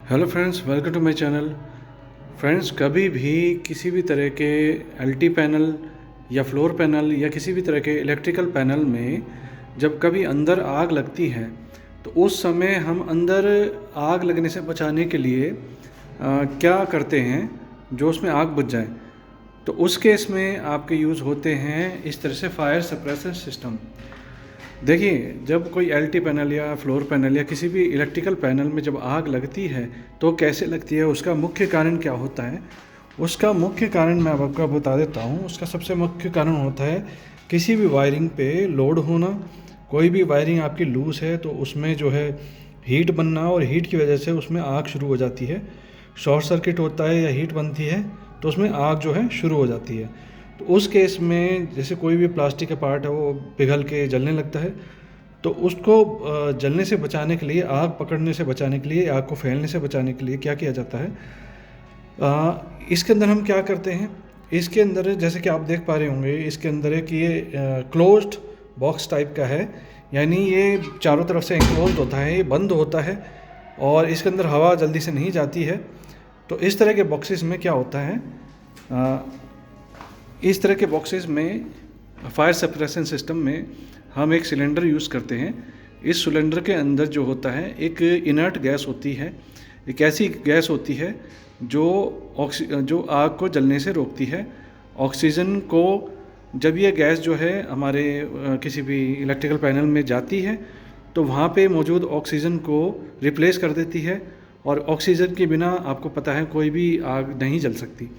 Hello friends, welcome to my channel. Friends, कभी भी किसी भी तरह के एलटी पैनल या फ्लोर पैनल या किसी भी तरह के इलेक्ट्रिकल पैनल में जब कभी अंदर आग लगती है तो उस समय हम अंदर आग लगने से बचाने के लिए क्या करते हैं जो उसमें आग बुझ जाए। तो उस केस में आपके यूज़ होते हैं इस तरह से फायर सप्रेसर सिस्टम। देखिए, जब कोई एलटी पैनल या फ्लोर पैनल या किसी भी इलेक्ट्रिकल पैनल में जब आग लगती है तो कैसे लगती है, उसका मुख्य कारण क्या होता है। उसका मुख्य कारण मैं अब आपको बता देता हूँ। उसका सबसे मुख्य कारण होता है किसी भी वायरिंग पे लोड होना। कोई भी वायरिंग आपकी लूज़ है तो उसमें जो है हीट बनना, और हीट की वजह से उसमें आग शुरू हो जाती है। शॉर्ट सर्किट होता है या हीट बनती है तो उसमें आग जो है शुरू हो जाती है। तो उस केस में जैसे कोई भी प्लास्टिक का पार्ट है वो पिघल के जलने लगता है, तो उसको जलने से बचाने के लिए, आग पकड़ने से बचाने के लिए, आग को फैलने से बचाने के लिए क्या किया जाता है, इसके अंदर हम क्या करते हैं। इसके अंदर जैसे कि आप देख पा रहे होंगे, इसके अंदर एक ये क्लोज्ड बॉक्स टाइप का है, यानी ये चारों तरफ से एंक्लोज्ड होता है, ये बंद होता है और इसके अंदर हवा जल्दी से नहीं जाती है। तो इस तरह के बॉक्सेस में क्या होता है, इस तरह के बॉक्सेस में फायर सप्रेशन सिस्टम में हम एक सिलेंडर यूज़ करते हैं। इस सिलेंडर के अंदर जो होता है एक इनर्ट गैस होती है, एक ऐसी गैस होती है जो आग को जलने से रोकती है। ऑक्सीजन को जब ये गैस जो है हमारे किसी भी इलेक्ट्रिकल पैनल में जाती है तो वहाँ पे मौजूद ऑक्सीजन को रिप्लेस कर देती है, और ऑक्सीजन के बिना आपको पता है कोई भी आग नहीं जल सकती।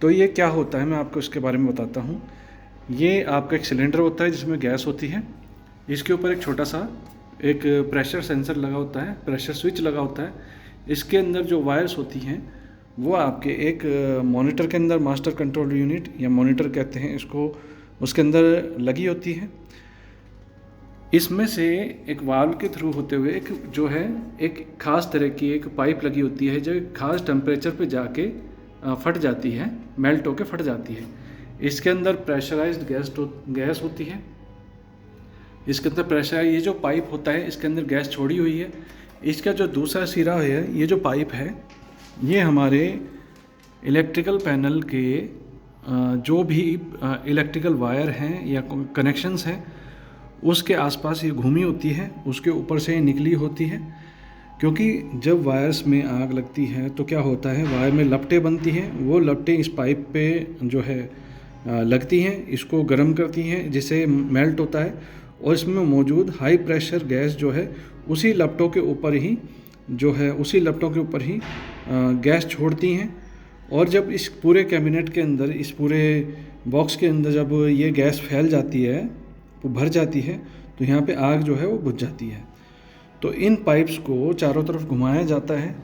तो ये क्या होता है मैं आपको इसके बारे में बताता हूँ। ये आपका एक सिलेंडर होता है जिसमें गैस होती है। इसके ऊपर एक छोटा सा एक प्रेशर सेंसर लगा होता है, प्रेशर स्विच लगा होता है। इसके अंदर जो वायर्स होती हैं वो आपके एक मॉनिटर के अंदर, मास्टर कंट्रोल यूनिट या मॉनिटर कहते हैं इसको, उसके अंदर लगी होती है। इसमें से एक वाल्व के थ्रू होते हुए एक जो है एक ख़ास तरह की एक पाइप लगी होती है जो एक ख़ास टेम्परेचर पे जाके फट जाती है, मेल्ट होके फट जाती है। इसके अंदर प्रेशराइज्ड गैस होती है। इसके अंदर प्रेशर, ये जो पाइप होता है इसके अंदर गैस छोड़ी हुई है। इसका जो दूसरा सिरा है, ये जो पाइप है, ये हमारे इलेक्ट्रिकल पैनल के जो भी इलेक्ट्रिकल वायर हैं या कनेक्शंस हैं उसके आसपास ये घूमी होती है, उसके ऊपर से निकली होती है। क्योंकि जब वायर्स में आग लगती है तो क्या होता है, वायर में लपटें बनती हैं, वो लपटें इस पाइप पे जो है लगती हैं, इसको गर्म करती हैं जिससे मेल्ट होता है, और इसमें मौजूद हाई प्रेशर गैस जो है उसी लपटों के ऊपर ही गैस छोड़ती हैं। और जब इस पूरे कैबिनेट के अंदर, इस पूरे बॉक्स के अंदर जब ये गैस फैल जाती है, वो भर जाती है, तो यहाँ पे आग जो है वो बुझ जाती है। तो इन पाइप्स को चारों तरफ घुमाया जाता है।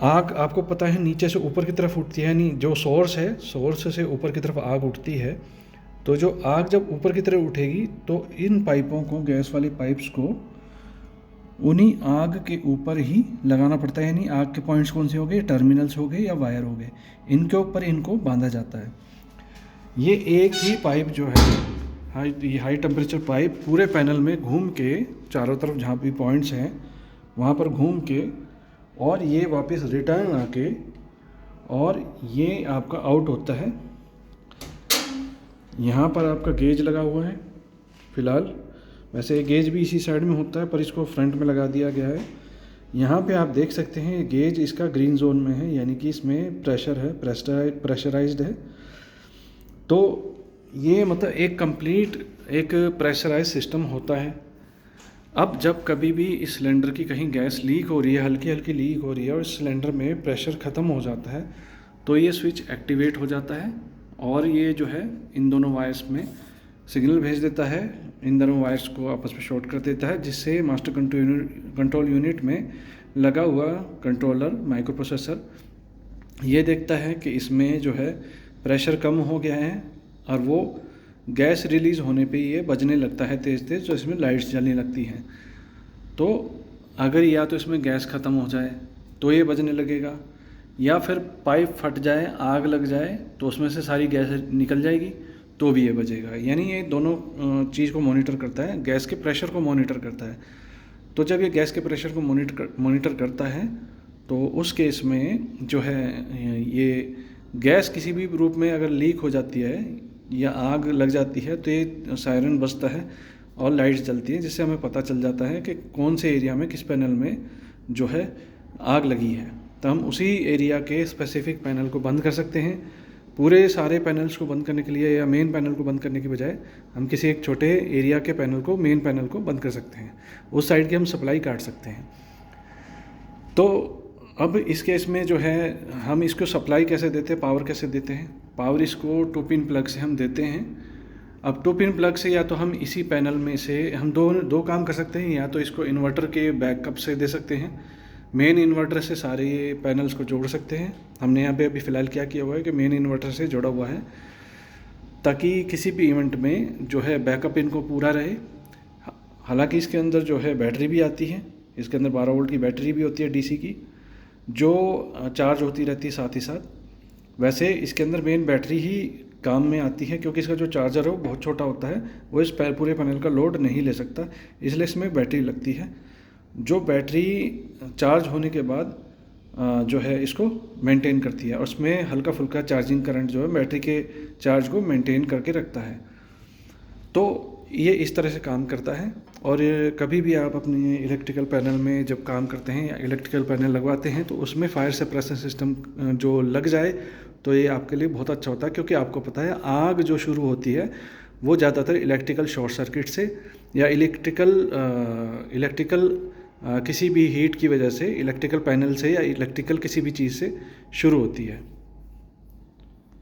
आग आपको पता है नीचे से ऊपर की तरफ उठती है, यानी जो सोर्स है, सोर्स से ऊपर की तरफ आग उठती है। तो जो आग जब ऊपर की तरफ उठेगी तो इन पाइपों को, गैस वाली पाइप्स को उन्हीं आग के ऊपर ही लगाना पड़ता है। यानी आग के पॉइंट्स कौन से हो गए, टर्मिनल्स हो गए या वायर हो गए, इनके ऊपर इनको बांधा जाता है। ये एक ही पाइप जो है, हाई टेम्परेचर पाइप पूरे पैनल में घूम के चारों तरफ जहाँ भी पॉइंट्स हैं वहाँ पर घूम के, और ये वापस रिटर्न आके, और ये आपका आउट होता है। यहाँ पर आपका गेज लगा हुआ है फ़िलहाल, वैसे गेज भी इसी साइड में होता है पर इसको फ्रंट में लगा दिया गया है। यहाँ पे आप देख सकते हैं गेज इसका ग्रीन जोन में है, यानी कि इसमें प्रेशर है, प्रेशराइज्ड है। तो ये मतलब एक कंप्लीट एक प्रेशराइज सिस्टम होता है। अब जब कभी भी इस सिलेंडर की कहीं गैस लीक हो रही है, हल्की हल्की लीक हो रही है, और इस सिलेंडर में प्रेशर ख़त्म हो जाता है, तो ये स्विच एक्टिवेट हो जाता है और ये जो है इन दोनों वायर्स में सिग्नल भेज देता है, इन दोनों वायर्स को आपस में शॉर्ट कर देता है, जिससे मास्टर कंट्रोल यूनिट में लगा हुआ कंट्रोलर, माइक्रो प्रोसेसर ये देखता है कि इसमें जो है प्रेशर कम हो गया है, और वो गैस रिलीज़ होने पे ये बजने लगता है तेज़ तेज़, तो इसमें लाइट्स जलने लगती हैं। तो अगर या तो इसमें गैस ख़त्म हो जाए तो ये बजने लगेगा, या फिर पाइप फट जाए, आग लग जाए तो उसमें से सारी गैस निकल जाएगी तो भी ये बजेगा। यानी ये दोनों चीज़ को मॉनिटर करता है, गैस के प्रेशर को मॉनिटर करता है। तो जब ये गैस के प्रेशर को मॉनिटर करता है तो उस केस में जो है ये गैस किसी भी रूप में अगर लीक हो जाती है या आग लग जाती है तो ये सायरन बजता है और लाइट्स जलती हैं, जिससे हमें पता चल जाता है कि कौन से एरिया में किस पैनल में जो है आग लगी है। तो हम उसी एरिया के स्पेसिफिक पैनल को बंद कर सकते हैं। पूरे सारे पैनल्स को बंद करने के लिए या मेन पैनल को बंद करने की बजाय हम किसी एक छोटे एरिया के पैनल को, मेन पैनल को बंद कर सकते हैं। उस साइड की हम सप्लाई काट सकते हैं। तो अब इस केस में जो है हम इसको सप्लाई कैसे देते हैं, पावर कैसे देते हैं। पावर इसको 2 पिन प्लग से हम देते हैं। अब 2 पिन प्लग से या तो हम इसी पैनल में से हम दो काम कर सकते हैं, या तो इसको इन्वर्टर के बैकअप से दे सकते हैं, मेन इन्वर्टर से सारे पैनल्स को जोड़ सकते हैं। हमने यहाँ पे अभी फ़िलहाल क्या किया हुआ है कि मेन इन्वर्टर से जोड़ा हुआ है, ताकि किसी भी इवेंट में जो है बैकअप इनको पूरा रहे। हालांकि इसके अंदर जो है बैटरी भी आती है, इसके अंदर 12 वोल्ट की बैटरी भी होती है डीसी की, जो चार्ज होती रहती है साथ ही साथ। वैसे इसके अंदर मेन बैटरी ही काम में आती है, क्योंकि इसका जो चार्जर है वो बहुत छोटा होता है, वो इस पूरे पैनल का लोड नहीं ले सकता, इसलिए इसमें बैटरी लगती है, जो बैटरी चार्ज होने के बाद जो है इसको मेंटेन करती है, और उसमें हल्का फुल्का चार्जिंग करंट जो है बैटरी के चार्ज को मेंटेन करके रखता है। तो ये इस तरह से काम करता है। और कभी भी आप अपने इलेक्ट्रिकल पैनल में जब काम करते हैं या इलेक्ट्रिकल पैनल लगवाते हैं तो उसमें फायर सप्रेशन सिस्टम जो लग जाए तो ये आपके लिए बहुत अच्छा होता है, क्योंकि आपको पता है आग जो शुरू होती है वो ज़्यादातर इलेक्ट्रिकल शॉर्ट सर्किट से या इलेक्ट्रिकल किसी भी हीट की वजह से, इलेक्ट्रिकल पैनल से या इलेक्ट्रिकल किसी भी चीज़ से शुरू होती है।